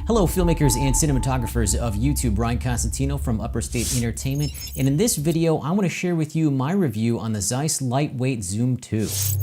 Hello filmmakers and cinematographers of YouTube, Ryan Constantino from Upper State Entertainment, and in this video I want to share with you my review on the Zeiss LWZ2.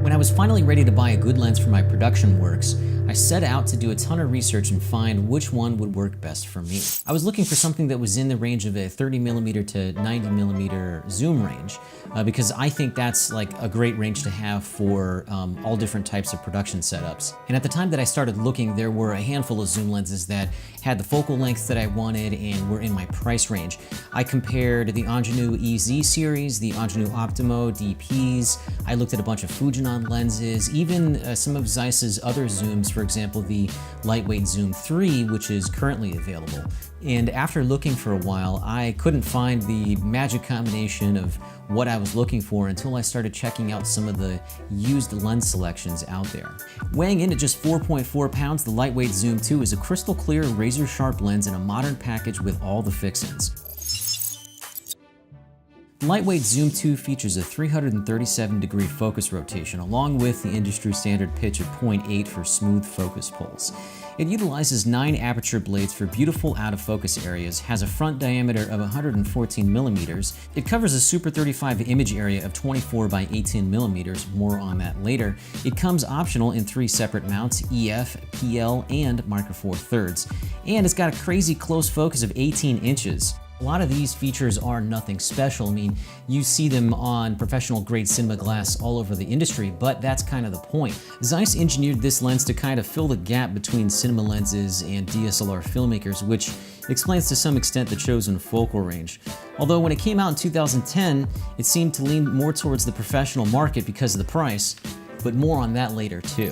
When I was finally ready to buy a good lens for my production works, I set out to do a ton of research and find which one would work best for me. I was looking for something that was in the range of a 30mm to 90mm zoom range because I think that's like a great range to have for all different types of production setups. And at the time that I started looking, there were a handful of zoom lenses that had the focal length that I wanted and were in my price range. I compared the Ingenue EZ series, the Ingenue Optimo DPs, I looked at a bunch of Fujinon lenses, even some of Zeiss's other zooms, for example, the LWZ2, which is currently available. And after looking for a while, I couldn't find the magic combination of what I was looking for until I started checking out some of the used lens selections out there. Weighing in at just 4.4 pounds, the LWZ2 is a crystal clear, razor sharp lens in a modern package with all the fixins. The LWZ2 features a 337-degree focus rotation along with the industry standard pitch of 0.8 for smooth focus pulse. It utilizes 9 aperture blades for beautiful out-of-focus areas, has a front diameter of 114mm. It covers a Super 35 image area of 24 by 18mm, more on that later. It comes optional in 3 separate mounts, EF, PL, and Micro Four Thirds. And it's got a crazy close focus of 18 inches. A lot of these features are nothing special. I mean, you see them on professional grade cinema glass all over the industry, but that's kind of the point. Zeiss engineered this lens to kind of fill the gap between cinema lenses and DSLR filmmakers, which explains to some extent the chosen focal range. Although when it came out in 2010, it seemed to lean more towards the professional market because of the price, but more on that later too.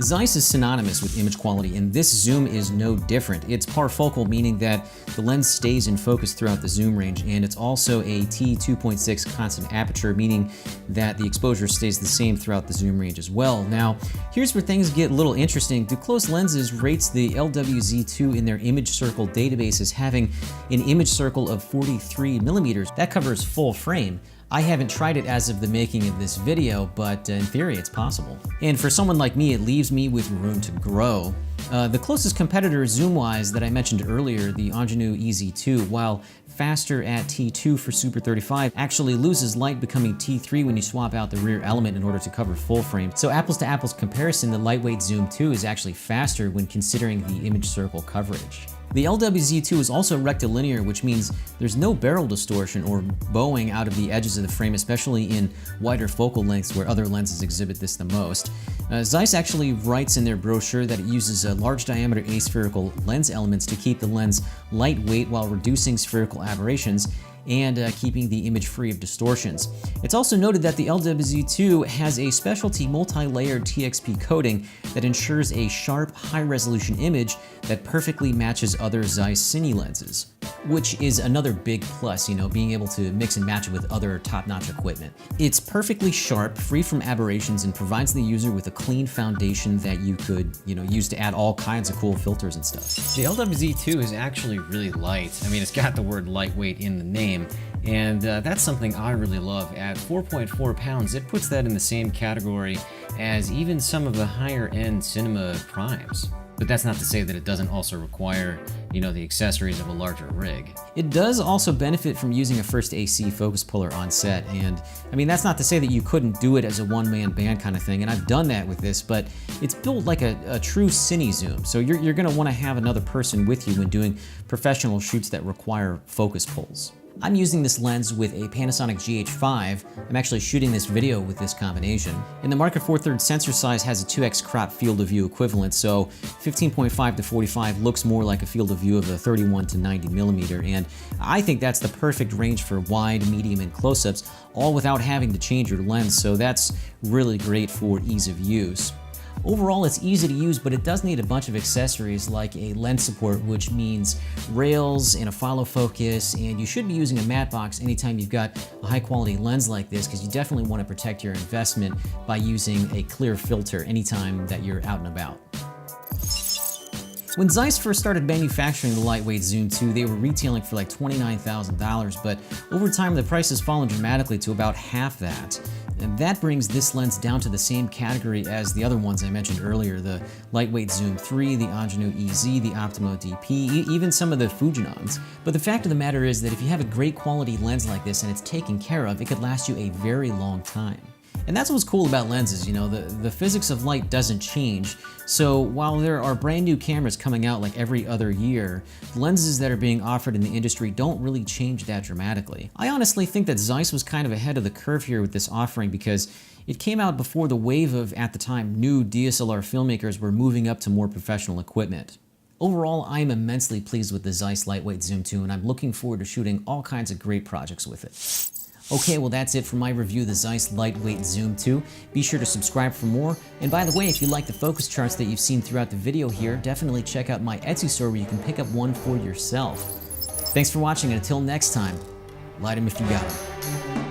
Zeiss is synonymous with image quality, and this zoom is no different. It's parfocal, meaning that the lens stays in focus throughout the zoom range, and it's also a t2.6 constant aperture, meaning that the exposure stays the same throughout the zoom range as well. Now, here's where things get a little interesting. Duclos Lenses rates the LWZ2 in their image circle database as having an image circle of 43mm. That covers full frame. I haven't tried it as of the making of this video, but in theory it's possible. And for someone like me, it leaves me with room to grow. The closest competitor zoom-wise that I mentioned earlier, the Ingenue EZ2, while faster at T2 for Super 35, actually loses light, becoming T3 when you swap out the rear element in order to cover full frame. So apples to apples comparison, the LWZ2 is actually faster when considering the image circle coverage. The LWZ2 is also rectilinear, which means there's no barrel distortion or bowing out of the edges of the frame, especially in wider focal lengths where other lenses exhibit this the most. Zeiss actually writes in their brochure that it uses large diameter aspherical lens elements to keep the lens lightweight while reducing spherical aberrations and keeping the image free of distortions. It's also noted that the LWZ2 has a specialty multi-layered TXP coating that ensures a sharp, high-resolution image that perfectly matches other Zeiss Cine lenses, which is another big plus, being able to mix and match it with other top-notch equipment. It's perfectly sharp, free from aberrations, and provides the user with a clean foundation that you could, use to add all kinds of cool filters and stuff. The LWZ2 is actually really light. I mean, it's got the word lightweight in the name, and that's something I really love. At 4.4 pounds, it puts that in the same category as even some of the higher-end cinema primes. But that's not to say that it doesn't also require, the accessories of a larger rig. It does also benefit from using a first AC focus puller on set, and that's not to say that you couldn't do it as a one-man band kind of thing, and I've done that with this, but it's built like a true cine zoom, so you're gonna wanna have another person with you when doing professional shoots that require focus pulls. I'm using this lens with a Panasonic GH5. I'm actually shooting this video with this combination. And the Market 4/3 sensor size has a 2x crop field of view equivalent, so 15.5 to 45 looks more like a field of view of a 31 to 90 millimeter, and I think that's the perfect range for wide, medium, and close-ups, all without having to change your lens, so that's really great for ease of use. Overall, it's easy to use, but it does need a bunch of accessories like a lens support, which means rails and a follow focus, and you should be using a matte box anytime you've got a high quality lens like this, because you definitely want to protect your investment by using a clear filter anytime that you're out and about. When Zeiss first started manufacturing the lightweight Zoom 2, they were retailing for like $29,000, but over time the price has fallen dramatically to about half that. And that brings this lens down to the same category as the other ones I mentioned earlier, the lightweight Zoom 3, the Angenieux EZ, the Optimo DP, even some of the Fujinons. But the fact of the matter is that if you have a great quality lens like this and it's taken care of, it could last you a very long time. And that's what's cool about lenses, the physics of light doesn't change. So while there are brand new cameras coming out like every other year, the lenses that are being offered in the industry don't really change that dramatically. I honestly think that Zeiss was kind of ahead of the curve here with this offering because it came out before the wave of, at the time, new DSLR filmmakers were moving up to more professional equipment. Overall, I am immensely pleased with the Zeiss Lightweight Zoom 2, and I'm looking forward to shooting all kinds of great projects with it. Okay, well that's it for my review of the Zeiss Lightweight Zoom 2. Be sure to subscribe for more. And by the way, if you like the focus charts that you've seen throughout the video here, definitely check out my Etsy store where you can pick up one for yourself. Thanks for watching, and until next time, light 'em if you got 'em.